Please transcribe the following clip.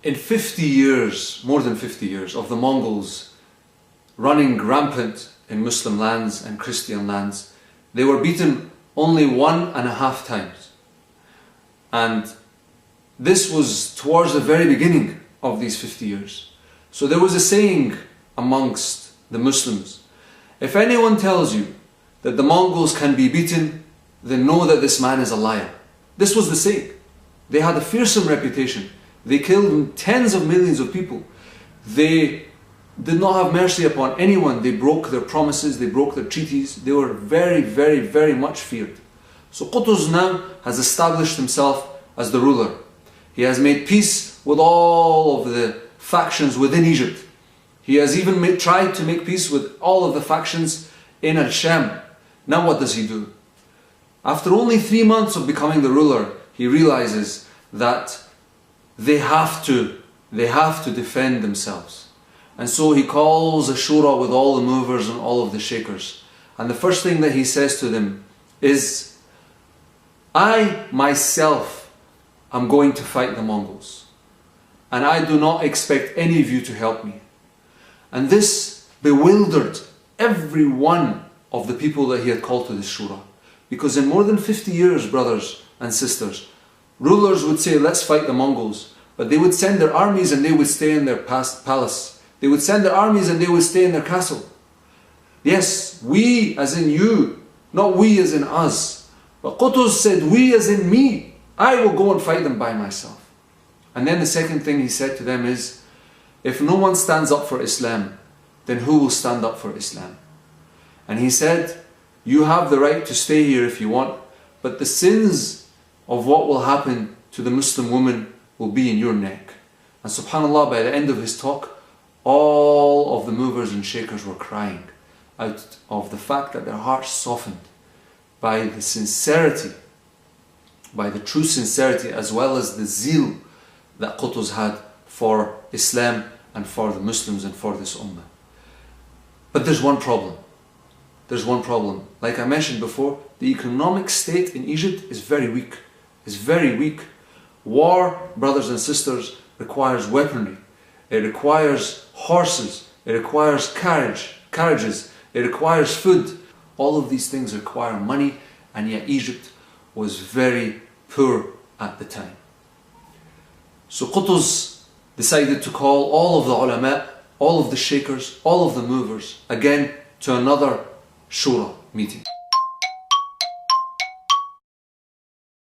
In 50 years, more than 50 years, of the Mongols running rampant in Muslim lands and Christian lands, they were beaten only 1.5 times. And this was towards the very beginning of these 50 years. So there was a saying amongst the Muslims, if anyone tells you that the Mongols can be beaten, then know that this man is a liar. This was the saying. They had a fearsome reputation. They killed tens of millions of people. They did not have mercy upon anyone. They broke their promises, they broke their treaties. They were very, very, very much feared. So Qutuz now has established himself as the ruler. He has made peace with all of the factions within Egypt. He has even tried to make peace with all of the factions in Al-Sham. Now what does he do? After only 3 months of becoming the ruler, he realizes that they have to defend themselves. And so he calls a shura with all the movers and all of the shakers. And the first thing that he says to them is, I myself am going to fight the Mongols. And I do not expect any of you to help me. And this bewildered every one of the people that he had called to this shura. Because in more than 50 years, brothers and sisters, rulers would say, let's fight the Mongols. But they would send their armies and they would stay in their palace. They would send their armies and they would stay in their castle. Yes, we as in you, not we as in us. But Qutuz said, we as in me. I will go and fight them by myself. And then the second thing he said to them is, if no one stands up for Islam, then who will stand up for Islam? And he said, you have the right to stay here if you want, but the sins of what will happen to the Muslim woman will be in your neck. And subhanAllah, by the end of his talk, all of the movers and shakers were crying out of the fact that their hearts softened by the sincerity, by the true sincerity, as well as the zeal that Qutuz had for Islam and for the Muslims and for this ummah. But there's one problem. There's one problem. Like I mentioned before, the economic state in Egypt is very weak. It's very weak. War, brothers and sisters, requires weaponry. It requires horses. It requires carriages. It requires food. All of these things require money, and yet Egypt was very poor at the time. So Qutuz decided to call all of the ulama, all of the shakers, all of the movers, again to another shura meeting.